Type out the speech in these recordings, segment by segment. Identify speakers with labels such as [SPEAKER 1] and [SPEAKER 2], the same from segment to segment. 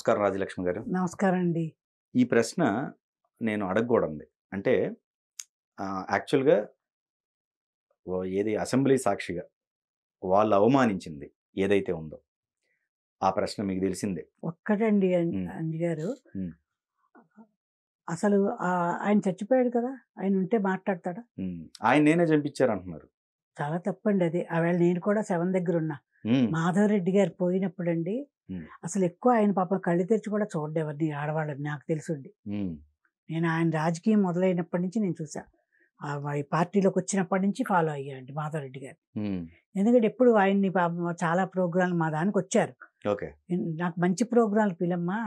[SPEAKER 1] నమస్కారం రాజలక్ష్మి గారు.
[SPEAKER 2] నమస్కారం అండి.
[SPEAKER 1] ఈ ప్రశ్న నేను అడగకూడంది. అంటే యాక్చువల్‌గా ఏది అసెంబ్లీ సాక్షిగా వాళ్ళు అవమానించింది ఏదైతే ఉందో, ఆ ప్రశ్న మీకు తెలిసిందే.
[SPEAKER 2] ఒక్కటండి
[SPEAKER 1] హ్మ్.
[SPEAKER 2] అంజి గారు.
[SPEAKER 1] హ్మ్.
[SPEAKER 2] అసలు ఆయన చచ్చిపోయాడు కదా! ఆయన ఉంటే మాట్లాడతాడా?
[SPEAKER 1] ఆయన నేనే చంపించారంటున్నారు.
[SPEAKER 2] చాలా తప్పండి అది. ఆవేళ నేను కూడా శవం దగ్గరున్నా.
[SPEAKER 1] హ్మ్.
[SPEAKER 2] మాధవరెడ్డి గారు పోయినప్పుడండి,
[SPEAKER 1] హ్మ్.
[SPEAKER 2] అసలు ఎక్కువ ఆయన పాపం కళ్ళు తెరిచి కూడా చూడడు ఎవరిని ఆడవాళ్ళని నాకు తెలుసుండి.
[SPEAKER 1] హ్మ్.
[SPEAKER 2] నేను ఆయన రాజకీయం మొదలైనప్పటి నుంచి నేను చూసా. ఈ పార్టీలోకి వచ్చినప్పటి నుంచి ఫాలో అయ్యా అండి మాధవరెడ్డి గారిని.
[SPEAKER 1] హ్మ్.
[SPEAKER 2] ఎందుకంటే ఎప్పుడు ఆయన్ని పాపం చాలా ప్రోగ్రామ్‌లు మా దానికొచ్చారు.
[SPEAKER 1] ఓకే.
[SPEAKER 2] నాకు మంచి ప్రోగ్రామ్‌లు పిలమ్మా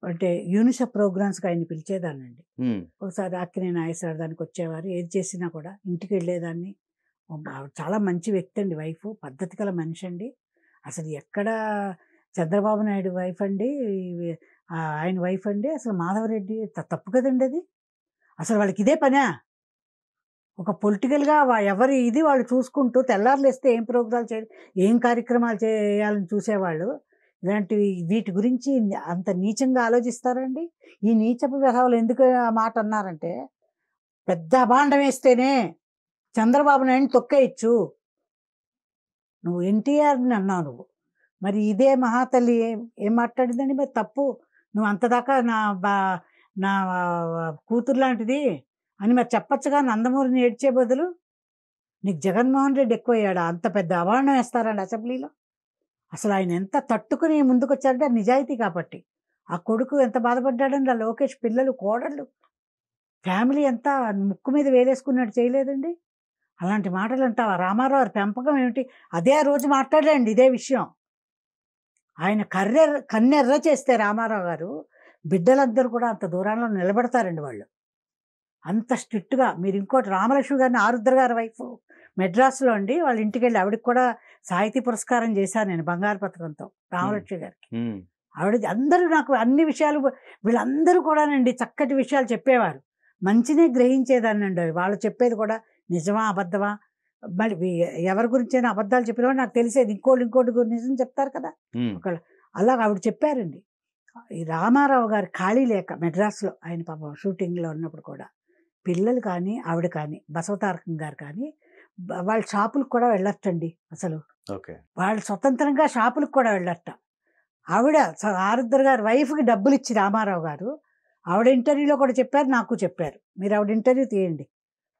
[SPEAKER 2] అంటే యూనిసెఫ్ ప్రోగ్రామ్స్‌కి ఆయన్ని పిలిచేదాన్నండి.
[SPEAKER 1] హ్మ్.
[SPEAKER 2] ఒకసారి అక్కినేని నాగేశ్వరరావు దానికి వచ్చేవారు. ఏది చేసినా కూడా ఇంటికి వెళ్ళేదాన్ని. ఆవిడ చాలా మంచి వ్యక్తి అండి వైఫ్. పద్ధతి గల మనిషి అండి. అసలు ఎక్కడ చంద్రబాబు నాయుడు వైఫ్ అండి, ఆయన వైఫ్ అండి. అసలు మాధవరెడ్డి తప్పు కదండి అది. అసలు వాళ్ళకి ఇదే పనా? ఒక పొలిటికల్‌గా ఎవరి ఇది వాళ్ళు చూసుకుంటూ తెల్లార్లేస్తే ఏం ప్రోగ్రాలు ఏం కార్యక్రమాలు చేయాలని చూసేవాళ్ళు. ఇలాంటివి వీటి గురించి అంత నీచంగా ఆలోచిస్తారండి? ఈ నీచపు వెధవలు ఎందుకు ఆ మాట అన్నారంటే, పెద్ద అభాండం వేస్తేనే చంద్రబాబు నాయుడిని తొక్కేయొచ్చు. నువ్వు ఎన్టీఆర్‌ని అన్నావు నువ్వు. మరి ఇదే మహాతల్లి ఏం మాట్లాడిందండి మరి తప్పు. నువ్వు అంతదాకా నా కూతురు లాంటిది అని మరి చెప్పొచ్చుగా నందమూరిని ఏడ్చే బదులు. నీకు జగన్మోహన్ రెడ్డి ఎక్కువయ్యాడా? అంత పెద్ద అభాండం వేస్తారండి అసెంబ్లీలో. అసలు ఆయన ఎంత తట్టుకుని ముందుకొచ్చారంటే నిజాయితీ కాబట్టి. ఆ కొడుకు ఎంత బాధపడ్డాడండి, ఆ లోకేష్ పిల్లలు, కోడళ్ళు, ఫ్యామిలీ అంతా ముక్కు మీద వేలేసుకున్నట్టు చేయలేదండి. అలాంటి మాటలు అంటావా? రామారావు గారి పెంపకం ఏమిటి? అదే ఆ రోజు మాట్లాడాడండి ఇదే విషయం. ఆయన కన్నెర్ర చేస్తే రామారావు గారు, బిడ్డలందరూ కూడా అంత దూరంలో నిలబడతారండి వాళ్ళు. అంత స్ట్రిక్ట్‌గా. మీరు ఇంకోటి రామలక్ష్మి గారిని, ఆరుద్ర గారి వైఫ్ మెడ్రాస్‌లో అండి వాళ్ళ ఇంటికెళ్ళి ఆవిడకి కూడా సాహితీ పురస్కారం చేశాను నేను బంగారు పతకంతో రామలక్ష్మి గారికి.
[SPEAKER 1] హ్మ్.
[SPEAKER 2] ఆవిడ అందరూ నాకు అన్ని విషయాలు వీళ్ళందరూ కూడానండి చక్కటి విషయాలు చెప్పేవారు. మంచినే గ్రహించేదాన్నండి. వాళ్ళు చెప్పేది కూడా నిజమా? అబద్ధమా? మరి ఎవరి గురించైనా అబద్ధాలు చెప్పినప్పుడు నాకు తెలిసేది. ఇంకోటి నిజం చెప్తారు కదా!
[SPEAKER 1] హ్మ్.
[SPEAKER 2] ఒకళ్ళు అలాగ ఆవిడ చెప్పారండి. ఈ రామారావు గారు ఖాళీ లేక మెడ్రాస్‌లో ఆయన పాపం షూటింగ్‌లో ఉన్నప్పుడు కూడా పిల్లలు కానీ, ఆవిడ కానీ, బసవతారకం గారు కానీ వాళ్ళ షాపులకు కూడా వెళ్ళొచ్చండి అసలు.
[SPEAKER 1] ఓకే.
[SPEAKER 2] వాళ్ళు స్వతంత్రంగా షాపులకు కూడా వెళ్ళొచ్చట. ఆవిడ ఆరుద్ర గారి వైఫ్‌కి డబ్బులిచ్చి రామారావు గారు, ఆవిడ ఇంటర్వ్యూలో కూడా చెప్పారు, నాకు చెప్పారు. మీరు ఆవిడ ఇంటర్వ్యూ తీయండి.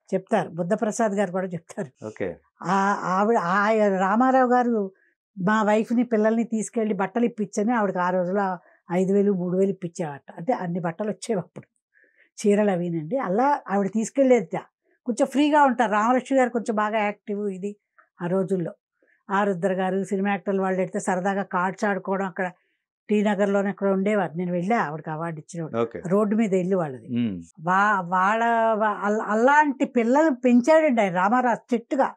[SPEAKER 2] చెప్తారు. బుద్ధప్రసాద్ గారు కూడా చెప్తారు.
[SPEAKER 1] ఓకే.
[SPEAKER 2] ఆవిడ రామారావు గారు మా వైఫ్‌ని, పిల్లల్ని తీసుకెళ్ళి బట్టలు ఇప్పించని ఆవిడకి ఆ రోజుల్లో 5,000, 3,000 ఇప్పించేవారట. అంటే అన్ని బట్టలు వచ్చేవి అప్పుడు. చీరలు అవినండి. అలా ఆవిడ తీసుకెళ్ళేదిట. కొంచెం ఫ్రీగా ఉంటారు. రామలక్ష్మి గారు కొంచెం బాగా యాక్టివ్ ఇది ఆ రోజుల్లో. ఆరుద్ర గారు సినిమా యాక్టర్లు వాళ్ళు ఎడితే సరదాగా కార్డ్స్ ఆడుకోవడం అక్కడ టీ నగర్‌లోనే ఎక్కడో ఉండేవారు. నేను వెళ్ళా ఆవిడకి అవార్డ్ ఇచ్చినప్పుడు.
[SPEAKER 1] ఓకే.
[SPEAKER 2] రోడ్డు మీద ఇల్లు వాళ్ళది.
[SPEAKER 1] హ్మ్.
[SPEAKER 2] వాళ్ళ అలాంటి పిల్లల్ని పెంచాడండి ఆయన రామారావు స్ట్రిక్ట్‌గా.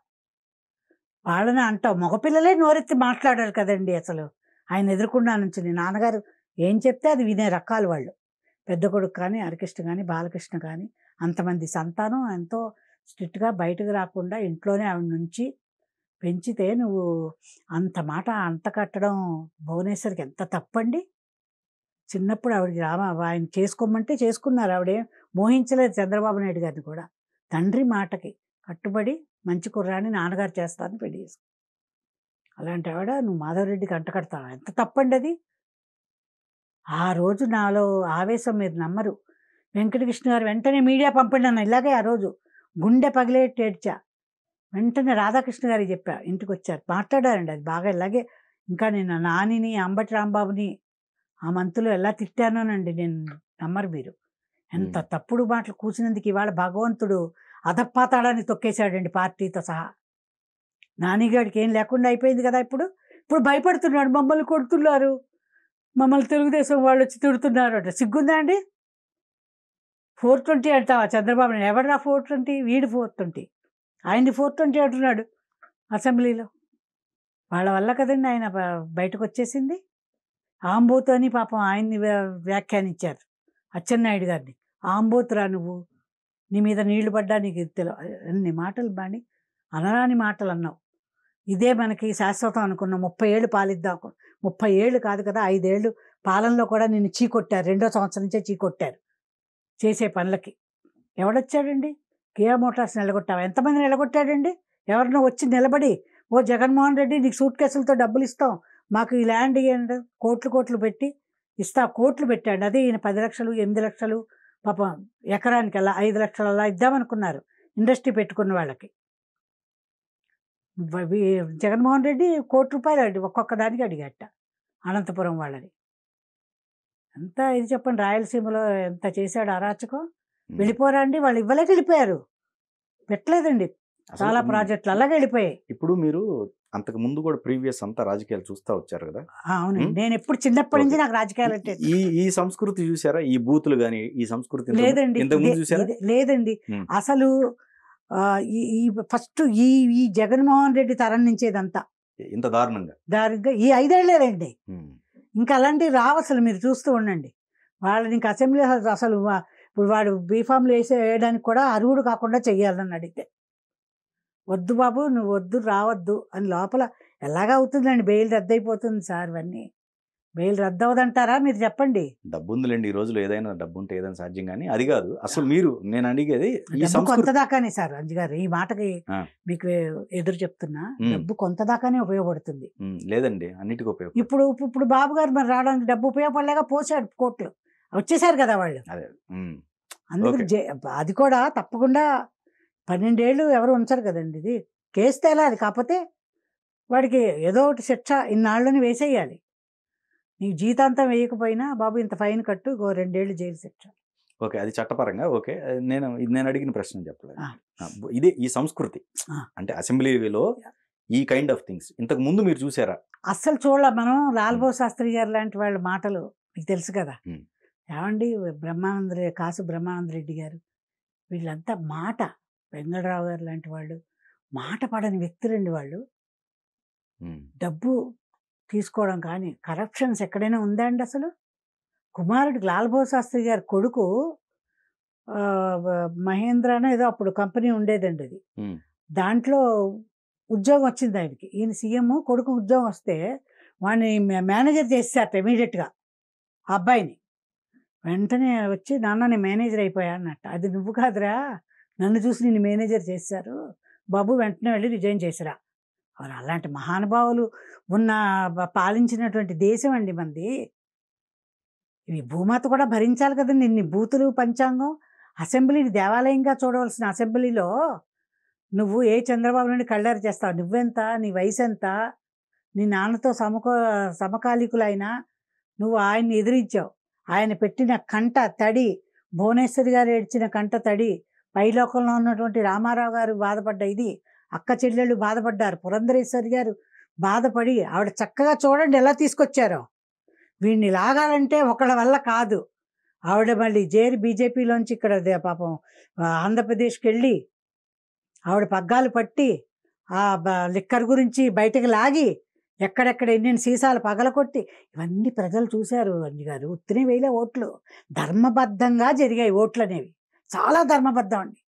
[SPEAKER 2] వాళ్ళని అంటావు. మగపిల్లలే నోరెత్తి మాట్లాడారు కదండీ అసలు. ఆయన ఎదురుగుండా నుంచుని. నాన్నగారు ఏం చెప్తే అది వినే రకాలు వాళ్ళు. పెద్ద కొడుకు కానీ, హరికృష్ణ కానీ, బాలకృష్ణ కానీ అంతమంది సంతానం ఎంతో స్ట్రిక్ట్‌గా బయటకు రాకుండా ఇంట్లోనే ఆవిడ నుంచి పెంచితే నువ్వు అంత మాట అంత కట్టడం భువనేశ్వర్‌కి ఎంత తప్పండి. చిన్నప్పుడు ఆవిడకి ఆయన చేసుకోమంటే చేసుకున్నారు. ఆవిడేం మోహించలేదు చంద్రబాబు నాయుడు గారిని కూడా. తండ్రి మాటకి కట్టుబడి మంచి కుర్రాడిని నాన్నగారు చేస్తారని పెళ్లి చేసుకుంది. అలాంటి ఆవిడ నువ్వు మాధవరెడ్డికి అంటకడతావా? ఎంత తప్పండి అది. ఆ రోజు నాలో ఆవేశం మీరు నమ్మరు. వెంకటకృష్ణ గారు వెంటనే మీడియా పంపండి అన్న. ఇలాగే ఆ రోజు గుండె పగిలేట్టు ఏడ్చా. వెంటనే రాధాకృష్ణ గారికి చెప్పా. ఇంటికొచ్చారు. మాట్లాడారండి అది బాగా ఇలాగే. ఇంకా నేను నానిని, అంబటి రాంబాబుని ఆ మంత్లో ఎలా తిట్టానోనండి నేను, నమ్మరు మీరు. ఎంత తప్పుడు మాటలు కూసినందుకు ఇవాళ భగవంతుడు అధపాతాళాన్ని తొక్కేశాడండి పార్టీతో సహా. నానిగాడికి ఏం లేకుండా అయిపోయింది కదా ఇప్పుడు. ఇప్పుడు భయపడుతున్నాడు. మమ్మల్ని కొడుతున్నారు, మమ్మల్ని తెలుగుదేశం వాళ్ళు వచ్చి తిడుతున్నారు అంటే సిగ్గుందా అండి? 420 అంటావా చంద్రబాబు నాయుడు? ఎవడరా 420? వీడు 420. ఆయన్ని 420 అంటున్నాడు అసెంబ్లీలో. వాళ్ళ వల్ల కదండి ఆయన బయటకు వచ్చేసింది. ఆంబోతు అని పాపం ఆయన్ని వ్యాఖ్యానించారు అచ్చెన్నాయుడు గారిని. ఆంబోతురా నువ్వు, నీ మీద నీళ్లు పడ్డా నీకు అన్ని మాటలు బాని అనరాని మాటలు అన్నావు. ఇదే మనకి శాశ్వతం అనుకున్నాం. 30 ఏళ్ళు పాలిద్దాం. 30 ఏళ్ళు కాదు కదా, 5 ఏళ్ళు పాలనలో కూడా నిన్ను చీకొట్టారు, 2వ సంవత్సరం నుంచే చీకొట్టారు చేసే పనులకి. ఎవడొచ్చాడండి? కియా మోటార్స్ నిలగొట్టావా? ఎంతమంది నిలగొట్టాడండి? ఎవరినో వచ్చి నిలబడి, ఓ జగన్మోహన్ రెడ్డి నీకు సూట్ కేసులతో డబ్బులు ఇస్తాం, మాకు ఈ ల్యాండ్ ఇవ్వండి, కోట్లు పెట్టి కోట్లు పెట్టాడు. అదే ఈయన 10 లక్షలు 8 లక్షలు పాపం ఎకరానికి అలా 5 లక్షలు అలా ఇద్దామనుకున్నారు ఇండస్ట్రీ పెట్టుకున్న వాళ్ళకి. జగన్మోహన్ రెడ్డి ₹1,00,00,000 ఒక్కొక్క దానికి అడిగట అనంతపురం వాళ్ళని. ఎంత ఇది చెప్పండి, రాయలసీమలో ఎంత చేశాడు అరాచకం. వెళ్ళిపోరా అండి, వాళ్ళు ఇవ్వలేక వెళ్ళిపోయారు, పెట్టలేదండి చాలా ప్రాజెక్టులు అలాగే వెళ్ళిపోయాయి.
[SPEAKER 1] ఇప్పుడు మీరు అంతకు ముందు కూడా ప్రీవియస్ అంతా రాజకీయాలు చూస్తా వచ్చారు కదా?
[SPEAKER 2] అవునండి, నేను ఎప్పుడు చిన్నప్పటి నుంచి నాకు రాజకీయాలు అంటే
[SPEAKER 1] ఈ సంస్కృతి చూసారా? ఈ బూతులు గాని ఈ సంస్కృతి
[SPEAKER 2] లేదండి,
[SPEAKER 1] ఇంతకుముందు చూసారా?
[SPEAKER 2] లేదండి. అసలు ఈ ఫస్ట్ ఈ జగన్మోహన్ రెడ్డి తరం నుంచి ఇదంతా
[SPEAKER 1] ఇంత దారుణంగా
[SPEAKER 2] ఈ 5 ఏళ్ళేనండి. ఇంకా అలాంటివి రావు అసలు, మీరు చూస్తూ ఉండండి. వాళ్ళని ఇంకా అసెంబ్లీ అసలు ఇప్పుడు వాడు బీఫామ్లు వేయడానికి కూడా అర్హుడు కాకుండా చెయ్యాలని అడిగితే, వద్దు బాబు నువ్వు వద్దు రావద్దు అని లోపల ఎలాగా అవుతుందండి? బెయిల్ రద్దు అయిపోతుంది సార్, ఇవన్నీ బెయిల్ రద్దు అవ్వదంటారా మీరు చెప్పండి?
[SPEAKER 1] డబ్బు ఉందిలేండి, ఈ రోజులో ఏదైనా డబ్బు ఉంటే ఏదైనా సాధ్యం, కానీ అది కాదు అసలు. మీరు నేను అడిగేది
[SPEAKER 2] కొంత దాకానే సార్ అంజు గారు, ఈ మాటకి మీకు ఎదురు చెప్తున్నా, డబ్బు కొంత దాకానే ఉపయోగపడుతుంది.
[SPEAKER 1] లేదండి, అన్నిటికీ ఉపయోగం.
[SPEAKER 2] ఇప్పుడు బాబు గారు మరి రావడానికి డబ్బు ఉపయోగపడలేక పోసాడు, కోర్టులో వచ్చేసారు కదా వాళ్ళు. అందుకు అది కూడా తప్పకుండా 12 ఏళ్ళు ఎవరు ఉంచరు కదండి, ఇది కేసు తేలాలి. కాకపోతే వాడికి ఏదో ఒకటి శిక్ష ఇన్నాళ్ళని వేసేయాలి. నీకు జీతాంతం వేయకపోయినా బాబు ఇంత ఫైన్ కట్టు, 2 ఏళ్ళు జైలు శిక్ష.
[SPEAKER 1] ఓకే, అది చట్టపరంగా ఓకే. నేను అడిగిన ప్రశ్న చెప్పలేదు. ఇదే ఈ సంస్కృతి అంటే అసెంబ్లీలో ఈ కైండ్ ఆఫ్ థింగ్స్ ఇంతకు ముందు మీరు చూసారా?
[SPEAKER 2] అస్సలు చూడాల. మనం లాల్బాబు శాస్త్రి గారు లాంటి వాళ్ళ మాటలు మీకు తెలుసు కదా, ఏమండి కాసు బ్రహ్మానంద రెడ్డి గారు, వీళ్ళంతా మాట, వెంగళరావు గారు లాంటి వాళ్ళు మాట పడని వ్యక్తులండి వాళ్ళు. డబ్బు తీసుకోవడం కానీ కరప్షన్స్ ఎక్కడైనా ఉందా అండి అసలు? కుమారుడికి లాల్బాబు శాస్త్రి గారి కొడుకు మహేంద్రనో ఏదో అప్పుడు కంపెనీ ఉండేదండి, అది దాంట్లో ఉద్యోగం వచ్చింది ఆయనకి. ఈయన సీఎం, కొడుకు ఉద్యోగం వస్తే వాడిని మేనేజర్ చేసేసారట ఇమీడియట్గా ఆ అబ్బాయిని. వెంటనే వచ్చి నాన్న నేను మేనేజర్ అయిపోయా అన్నట్టు. అది నువ్వు కాదురా, నన్ను చూసి నిన్ను మేనేజర్ చేశారు బాబు, వెంటనే వెళ్ళి రిజైన్ చేసిరా. అలాంటి మహానుభావులు ఉన్న పాలించినటువంటి దేశం అండి మంది. ఇవి భూమాత కూడా భరించాలి కదండి, ఇన్ని బూతులు పంచాంగం. అసెంబ్లీని దేవాలయంగా చూడవలసిన అసెంబ్లీలో నువ్వు ఏ చంద్రబాబు నుండి కళ్ళారు చేస్తావు? నువ్వెంత, నీ వయసు ఎంత, నీ నాన్నతో సమకాలీకులైనా నువ్వు ఆయన్ని ఎదిరించావు. ఆయన పెట్టిన కంట తడి, భువనేశ్వరి గారు ఏడ్చిన కంట తడి, పైలోకంలో ఉన్నటువంటి రామారావు గారు బాధపడ్డ ఇది, అక్క చెల్లెళ్ళు బాధపడ్డారు, పురంధరేశ్వరి గారు బాధపడి ఆవిడ చక్కగా చూడండి ఎలా తీసుకొచ్చారో. వీడిని లాగాలంటే ఒకళ్ళ వల్ల కాదు. ఆవిడ మళ్ళీ బీజేపీలోంచి ఇక్కడ పాపం ఆంధ్రప్రదేశ్కి వెళ్ళి ఆవిడ పగ్గాలు పట్టి ఆ లిక్కర్ గురించి బయటకు లాగి ఎక్కడెక్కడ ఎన్ని సీసాలు పగలకొట్టి ఇవన్నీ ప్రజలు చూశారు అంజు గారు. ఉత్తినే వేయలే ఓట్లు, ధర్మబద్ధంగా జరిగాయి ఓట్లు అనేవి, చాలా ధర్మబద్ధం అండి.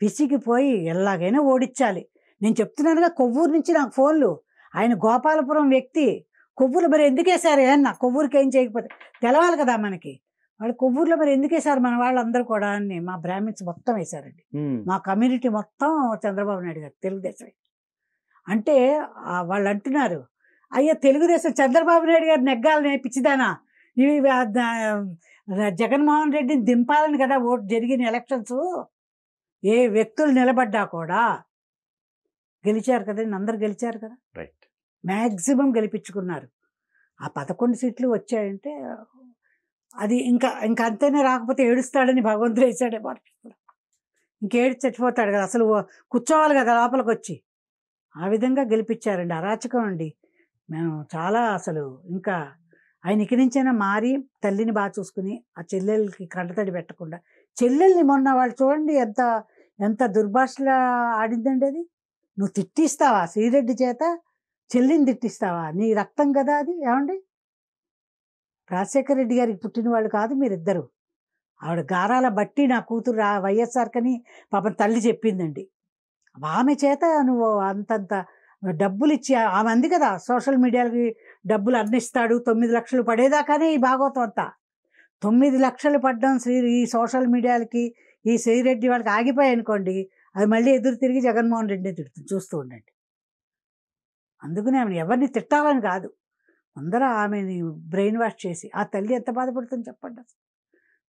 [SPEAKER 2] పిసికిపోయి ఎలాగైనా ఓడించాలి. నేను చెప్తున్నానుగా, కొవ్వూరు నుంచి నాకు ఫోన్లు, ఆయన గోపాలపురం వ్యక్తి, కొవ్వూరు మరి ఎందుకు వేశారు అన్న, కొవ్వూరుకి ఏం చేయకపోతే తెలవాలి కదా మనకి, వాళ్ళు కొవ్వూరులో మరి ఎందుకు వేశారు మన వాళ్ళందరూ కూడా అని మా బ్రాహ్మిన్స్ మొత్తం వేశారండి. మా కమ్యూనిటీ మొత్తం చంద్రబాబు నాయుడు గారు తెలుగుదేశం అంటే. వాళ్ళు అంటున్నారు, అయ్యా తెలుగుదేశం చంద్రబాబు నాయుడు గారు నెగ్గాలని పిచ్చిదానా, ఇవి జగన్మోహన్ రెడ్డిని దింపాలని కదా ఓటు జరిగిన ఎలక్షన్స్. ఏ వ్యక్తులు నిలబడ్డా కూడా గెలిచారు కదండి, అందరు గెలిచారు కదా,
[SPEAKER 1] రైట్,
[SPEAKER 2] మ్యాక్సిమం గెలిపించుకున్నారు. ఆ 11 సీట్లు వచ్చాయంటే అది ఇంకా అంతేనే, రాకపోతే ఏడుస్తాడని భగవంతుడు వేసాడే పాటిస్తున్నాడు. ఇంకేడు చచ్చిపోతాడు కదా, అసలు కూర్చోవాలి కదా లోపలికి వచ్చి. ఆ విధంగా గెలిపించారండి. అరాచకం అండి. మేము చాలా అసలు ఇంకా ఆయన ఇక్కడి నుంచైనా మారి తల్లిని బాగా చూసుకుని ఆ చెల్లెలకి కంటతడి పెట్టకుండా, చెల్లెల్ని మొన్న వాళ్ళు చూడండి ఎంత దుర్భాషలా ఆడిందండి. అది నువ్వు తిట్టిస్తావా శ్రీరెడ్డి చేత, చెల్లిని తిట్టిస్తావా? నీ రక్తం కదా అది. ఏమండి, రాజశేఖర రెడ్డి గారికి పుట్టిన వాళ్ళు కాదు మీరిద్దరు. ఆవిడ గారాల బట్టి నా కూతురు వైఎస్ఆర్ కని పాపం తల్లి చెప్పిందండి. ఆమె చేత నువ్వు అంతంత డబ్బులు ఇచ్చి ఆమె అంది కదా సోషల్ మీడియాకి డబ్బులు అందిస్తాడు 9 లక్షలు పడేదాకానే ఈ భాగవతం అంతా. 9 లక్షలు పడ్డం ఈ సోషల్ మీడియాలకి ఈ శ్రీరెడ్డి వాళ్ళకి ఆగిపోయాయి అనుకోండి, అది మళ్ళీ ఎదురు తిరిగి జగన్మోహన్ రెడ్డి తిడుతుంది, చూస్తూ ఉండండి. అందుకనే ఆమెను ఎవరిని తిట్టాలని కాదు, అందరూ ఆమెని బ్రెయిన్ వాష్ చేసి ఆ తల్లి ఎంత బాధపడుతుంది చెప్పండి. అసలు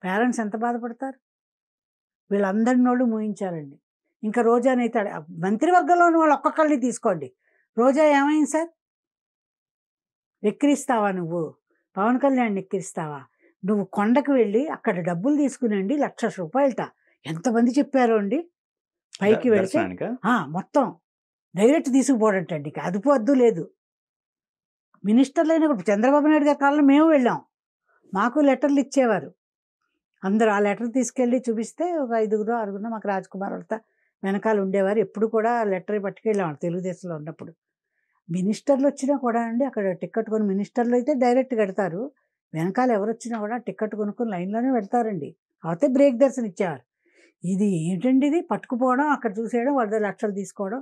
[SPEAKER 2] పేరెంట్స్ ఎంత బాధపడతారు. వీళ్ళందరిని వాళ్ళు మూయించారండి. ఇంకా రోజానైతే మంత్రివర్గంలోని వాళ్ళు ఒక్కొక్కరిని తీసుకోండి. రోజా ఏమైంది సార్? ఎక్కిరిస్తావా నువ్వు? పవన్ కళ్యాణ్ ఎక్కిరిస్తావా? నువ్వు కొండకు వెళ్ళి అక్కడ డబ్బులు తీసుకునండి, ₹1,00,000 ఎంతమంది చెప్పారు అండి. పైకి వెళ్తే మొత్తం డైరెక్ట్ తీసుకుపోవడంటండి, అదుపు అద్దు లేదు. మినిస్టర్లు అయినా కూడా చంద్రబాబు నాయుడు గారి కాలంలో మేము వెళ్ళాం, మాకు లెటర్లు ఇచ్చేవారు అందరూ. ఆ లెటర్ తీసుకెళ్ళి చూపిస్తే ఒక 5గురు 6గురు మాకు రాజ్కుమార్ వాళ్ళతో వెనకాల ఉండేవారు. ఎప్పుడు కూడా లెటర్ పట్టుకెళ్ళాం తెలుగుదేశంలో ఉన్నప్పుడు. మినిస్టర్లు వచ్చినా కూడా అండి అక్కడ టికెట్ కొని, మినిస్టర్లు అయితే డైరెక్ట్ కడతారు, వెనకాల ఎవరు వచ్చినా కూడా టికెట్ కొనుక్కొని లైన్లోనే పెడతారండి. అయితే బ్రేక్ దర్శనం ఇచ్చేవారు. ఇది ఏంటండి, ఇది పట్టుకుపోవడం, అక్కడ చూసేయడం, వాళ్ళ లక్షలు తీసుకోవడం.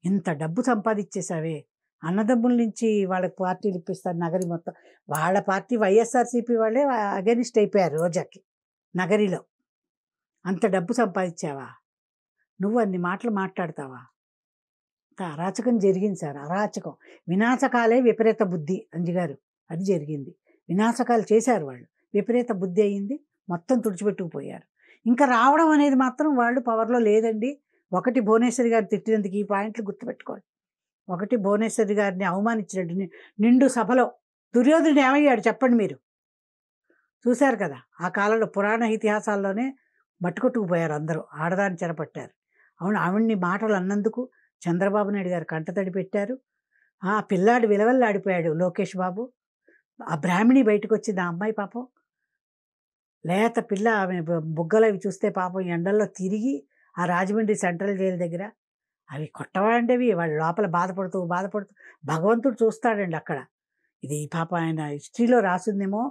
[SPEAKER 2] ఇంత డబ్బు సంపాదించేసావే, అన్నదమ్ముల నుంచి వాళ్ళకి పార్టీలు ఇప్పిస్తారు నగరి మొత్తం. వాళ్ళ పార్టీ వైఎస్ఆర్సీపీ వాళ్ళే అగెనిస్ట్ అయిపోయారు రోజాకి నగరిలో. అంత డబ్బు సంపాదించావా నువ్వు? అన్ని మాటలు మాట్లాడతావా? అరాచకం జరిగింది సార్, అరాచకం. వినాశకాలే విపరీత బుద్ధి అంజిగారు, అది జరిగింది. వినాశకాలు చేశారు వాళ్ళు, విపరీత బుద్ధి అయ్యింది, మొత్తం తుడిచిపెట్టుకుపోయారు. ఇంకా రావడం అనేది మాత్రం వాళ్ళు పవర్లో లేదండి. ఒకటి భువనేశ్వరి గారు తిట్టినందుకు ఈ పాయింట్లు గుర్తుపెట్టుకోండి. ఒకటి భువనేశ్వరి గారిని అవమానించినట్టు నిండు సభలో దుర్యోధనుడు ఏమయ్యాడు చెప్పండి మీరు? చూశారు కదా, ఆ కాలంలో పురాణ ఇతిహాసాల్లోనే మట్టుకొట్టుకుపోయారు అందరూ, ఆడదాన్ని చెరపట్టారు. అవును, ఆవిడ్ని మాటలు అన్నందుకు చంద్రబాబు నాయుడు గారు కంటతడి పెట్టారు. ఆ పిల్లాడు విలవల్లాడిపోయాడు లోకేష్ బాబు. ఆ బ్రాహ్మణి బయటకు వచ్చింది, ఆ అమ్మాయి పాపం లేత పిల్ల, ఆమె బుగ్గలు అవి చూస్తే పాపం ఎండల్లో తిరిగి ఆ రాజమండ్రి సెంట్రల్ జైలు దగ్గర అవి కొట్టవాడండి. వాళ్ళ లోపల బాధపడుతూ భగవంతుడు చూస్తాడండి అక్కడ. ఇది పాప ఆయన హిస్టరీలో రాసిందేమో.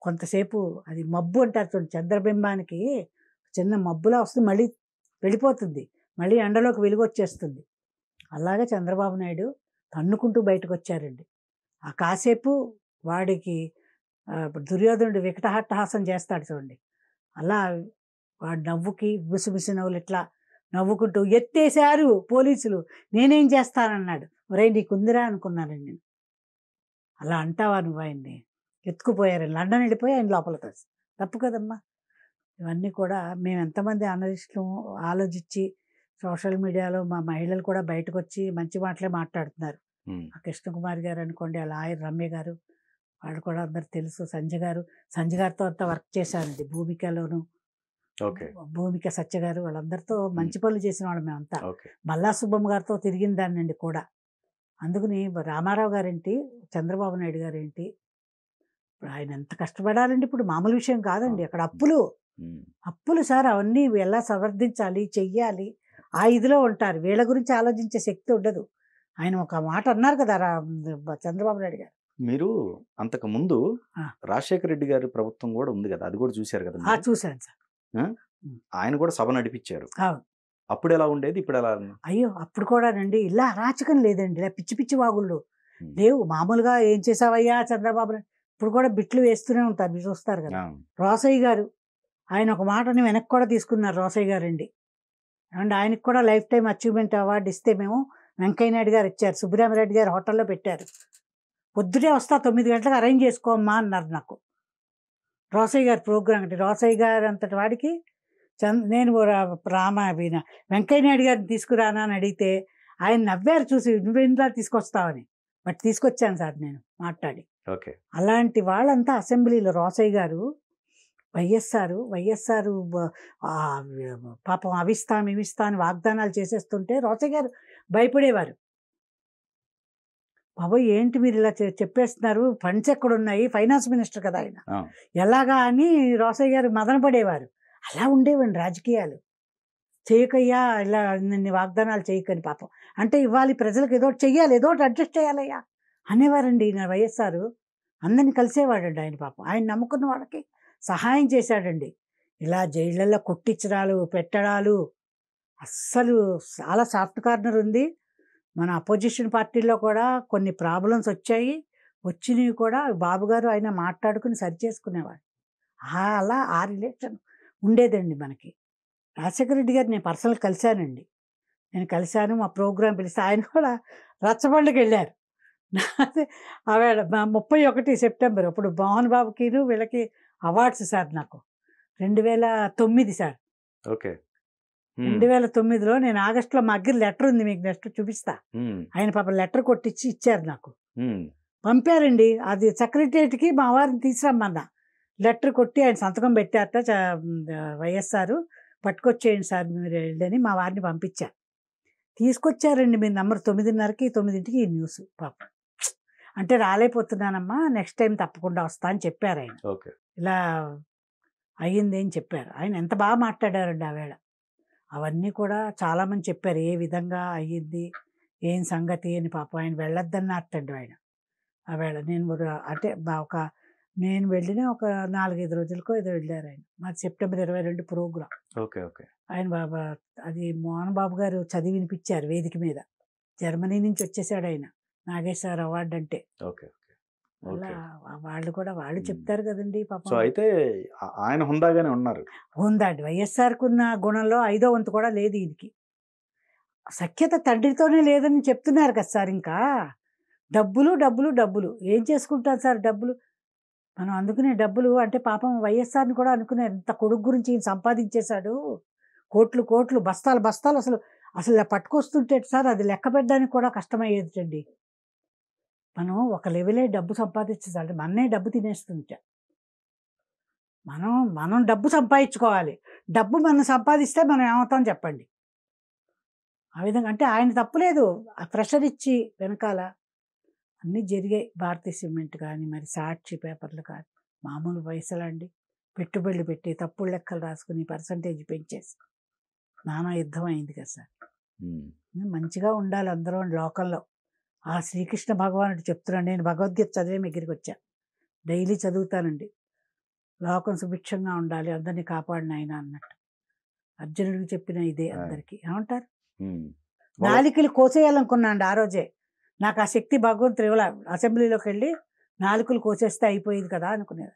[SPEAKER 2] కొంతసేపు అది మబ్బు అంటారు చూడండి, చంద్రబింబానికి చిన్న మబ్బులా వస్తుంది, మళ్ళీ వెళ్ళిపోతుంది, మళ్ళీ ఎండలోకి వెలుగు వచ్చేస్తుంది. అలాగే చంద్రబాబు నాయుడు తన్నుకుంటూ బయటకు వచ్చారండి. ఆ కాసేపు వాడికి దుర్యోధనుడు వికటహట్టహాసం చేస్తాడు చూడండి, అలా వాడు నవ్వుకి బుసిబుసి నవ్వులు ఇట్లా నవ్వుకుంటూ ఎత్తేశారు పోలీసులు, నేనేం చేస్తానన్నాడు. ఒరేయ్ నీకుందిరా అనుకున్నానండి నేను. అలా అంటావా నువ్వు? ఆయన్ని ఎత్తుకుపోయారు, లండన్ వెళ్ళిపోయి ఆయన లోపల కలిసి, తప్పు కదమ్మా. ఇవన్నీ కూడా మేము ఎంతమంది అనలిస్టులు ఆలోచించి సోషల్ మీడియాలో మా మహిళలు కూడా బయటకు వచ్చి మంచి మాటలే మాట్లాడుతున్నారు. కృష్ణకుమారి గారు అనుకోండి, ఆ లాయర్ రమ్య గారు, వాళ్ళు కూడా అందరు తెలుసు. సంజయ్ గారితో అంతా వర్క్ చేశానండి, భూమికలోను, భూమిక సత్య గారు, వాళ్ళందరితో మంచి పనులు చేసిన వాళ్ళు మేమంతా. మల్లా సుబ్బమ్మ గారితో తిరిగిన దాన్నండి కూడా. అందుకని రామారావు గారేంటి, చంద్రబాబు నాయుడు గారేంటి, ఇప్పుడు ఆయన ఎంత కష్టపడాలండి. ఇప్పుడు మామూలు విషయం కాదండి. అక్కడ అప్పులు సార్, అవన్నీ ఎలా సమర్థించాలి, చెయ్యాలి, ఆ ఇదిలో ఉంటారు. వీళ్ళ గురించి ఆలోచించే శక్తి ఉండదు. ఆయన ఒక మాట అన్నారు కదా చంద్రబాబు నాయుడు గారు.
[SPEAKER 1] మీరు అంతకు ముందు రాజశేఖర రెడ్డి గారి ప్రభుత్వం కూడా ఉంది కదా, అది కూడా చూశారు కదా?
[SPEAKER 2] చూశాను సార్.
[SPEAKER 1] ఆయన కూడా సభ నడిపించారు. అప్పుడు ఎలా ఉండేది, ఇప్పుడు ఎలా?
[SPEAKER 2] అయ్యో, అప్పుడు కూడా నండి ఇలా అరాచకం లేదండి, ఇలా పిచ్చి పిచ్చి వాగుళ్ళు లేవు. మామూలుగా ఏం చేసావయ్యా చంద్రబాబు నాయుడు, ఇప్పుడు కూడా బిట్లు వేస్తూనే ఉంటారు, మీరు చూస్తారు కదా. రోసయ్య గారు ఆయన ఒక మాటని వెనక్కి కూడా తీసుకున్నారు రోసయ్య గారు అండి. అండ్ ఆయనకు కూడా లైఫ్ టైం అచీవ్మెంట్ అవార్డు ఇస్తే మేము వెంకయ్య నాయుడు గారు ఇచ్చారు, సుబ్బరామరెడ్డి గారు హోటల్లో పెట్టారు. పొద్దుటే వస్తా 9 గంటలకు అరేంజ్ చేసుకోమ్మా అన్నారు నాకు. రోసయ్య గారి ప్రోగ్రామ్ అంటే రోసయ్య గారు అంతటి వాడికి నేను వెంకయ్య నాయుడు గారిని తీసుకురానా అని అడిగితే ఆయన నవ్వారు చూసి, నువ్వెందులా తీసుకొస్తావని. బట్ తీసుకొచ్చాను సార్ నేను మాట్లాడి. అలాంటి వాళ్ళంతా అసెంబ్లీలో రోసయ్య గారు, వైఎస్ఆర్ పాపం ఇవిస్తాను వాగ్దానాలు చేసేస్తుంటే రోసయ్య గారు భయపడేవారు. బాబోయ్ ఏంటి మీరు ఇలా చెప్పేస్తున్నారు, ఫండ్స్ ఎక్కడున్నాయి, ఫైనాన్స్ మినిస్టర్ కదా ఆయన, ఎలాగా అని రోసయ్య గారు మదన పడేవారు. అలా ఉండేవండి రాజకీయాలు. చేయకయ్యా ఇలా నిన్ను వాగ్దానాలు చేయకని, పాపం అంటే ఇవ్వాలి ప్రజలకు, ఏదో చెయ్యాలి, ఏదో అడ్జస్ట్ చేయాలయ్యా అనేవారండి. నా వైఎస్ఆర్ అందరిని కలిసేవాడండి ఆయన. పాపం ఆయన నమ్ముకున్న వాళ్ళకి సహాయం చేశాడండి. ఇలా జైళ్ళల్లో కొట్టించడాలు పెట్టడాలు అస్సలు చాలా సాఫ్ట్ కార్నర్ ఉంది. మన అపోజిషన్ పార్టీలో కూడా కొన్ని ప్రాబ్లమ్స్ వచ్చాయి. వచ్చినవి కూడా బాబు గారు ఆయన మాట్లాడుకుని సరిచేసుకునేవాడు. అలా ఆ రిలేషన్ ఉండేదండి మనకి. రాజశేఖర రెడ్డి గారు నేను పర్సనల్గా కలిశానండి. నేను కలిశాను, మా ప్రోగ్రామ్ పిలిస్తే ఆయన కూడా రచ్చబండకి వెళ్ళారు. అదే ఆవేళ 31 సెప్టెంబర్ అప్పుడు మోహన్ బాబుకిను వీళ్ళకి అవార్డ్స్ సార్ నాకు 2009 సార్.
[SPEAKER 1] ఓకే.
[SPEAKER 2] 2009లో నేను ఆగస్టులో మా దగ్గర లెటర్ ఉంది, మీకు నెక్స్ట్ చూపిస్తా. ఆయన పాప లెటర్ కొట్టించి ఇచ్చారు నాకు, పంపారండి. అది సెక్రటరియట్కి మా వారిని తీసుకురమ్మన్నా. లెటర్ కొట్టి ఆయన సంతకం పెట్టారట. వైఎస్ఆర్ పట్టుకొచ్చేయండి సార్ మీరు వెళ్ళని మా వారిని పంపించారు. తీసుకొచ్చారండి. మీరు నమ్మరు, 9:30కి 9ంటికి ఈ న్యూస్. పాప అంటే రాలేకపోతున్నానమ్మా, నెక్స్ట్ టైం తప్పకుండా వస్తా అని చెప్పారు ఆయన. ఇలా అయ్యింది అని చెప్పారు. ఆయన ఎంత బాగా మాట్లాడారండి ఆవేళ. అవన్నీ కూడా చాలామంది చెప్పారు ఏ విధంగా అయ్యింది, ఏం సంగతి అని. పాపం ఆయన వెళ్ళొద్దన్నట్టండి ఆయన ఆవేళ. నేను వెళ్ళిన ఒక 4-5 రోజులకో ఏదో వెళ్ళారు ఆయన. మాది సెప్టెంబర్ 22 ప్రోగ్రాం. ఆయన బాబా అది మోహన్ బాబు గారు చదివి వినిపించారు వేదిక మీద. జర్మనీ నుంచి వచ్చేసాడు ఆయన, నాగేశ్వర అవార్డు అంటే. అలా వాళ్ళు చెప్తారు కదండి పాపం.
[SPEAKER 1] అయితే ఆయన హుందాగానే ఉన్నారు.
[SPEAKER 2] హుందాండి. వైఎస్ఆర్కు ఉన్న గుణంలో 5వ వంతు కూడా లేదు ఈయనకి. సఖ్యత తండ్రితోనే లేదని చెప్తున్నారు కదా సార్. ఇంకా డబ్బులు డబ్బులు డబ్బులు ఏం చేసుకుంటారు సార్ డబ్బులు. మనం అందుకునే డబ్బులు అంటే పాపం వైఎస్ఆర్ని కూడా అనుకున్నారు, ఇంత కొడుకు గురించి ఈయన సంపాదించేశాడు, కోట్లు కోట్లు బస్తాలు బస్తాలు అసలు పట్టుకొస్తుంటే సార్ అది లెక్క పెట్టడానికి కూడా కష్టమయ్యేదండి. మనం ఒక లెవెలే డబ్బు సంపాదించాలి, మననే డబ్బు తినేస్తుంటే. మనం డబ్బు సంపాదించుకోవాలి. డబ్బు మనం సంపాదిస్తే మనం ఏమవుతాం చెప్పండి. ఆ విధంగా అంటే ఆయన తప్పులేదు, ఆ ప్రెషర్ ఇచ్చి వెనకాల అన్నీ జరిగాయి. భారతీయ సిమెంట్ కానీ, మరి సాక్షి పేపర్లు కానీ, మామూలు పైసలండి. పెట్టుబడులు పెట్టి తప్పుడు లెక్కలు రాసుకుని పర్సంటేజ్ పెంచేసి నానా యుద్ధం అయింది కదా సార్. మంచిగా ఉండాలి అందరూ లోకల్లో. ఆ శ్రీకృష్ణ భగవానుడు చెప్తున్నాడు, నేను భగవద్గీత చదివే మీ దగ్గరికి వచ్చాను, డైలీ చదువుతానండి. లోకం సుభిక్షంగా ఉండాలి, అందరినీ కాపాడిన ఆయన అన్నట్టు అర్జునుడికి చెప్పిన ఇదే అందరికీ. ఏమంటారు, నాలికలు కోసేయాలనుకున్నాండి ఆ రోజే. నాకు ఆ శక్తి భగవంతుడు ఇవ్వాల. అసెంబ్లీలోకి వెళ్ళి నాలుకలు కోసేస్తే అయిపోయేది కదా అనుకునేది.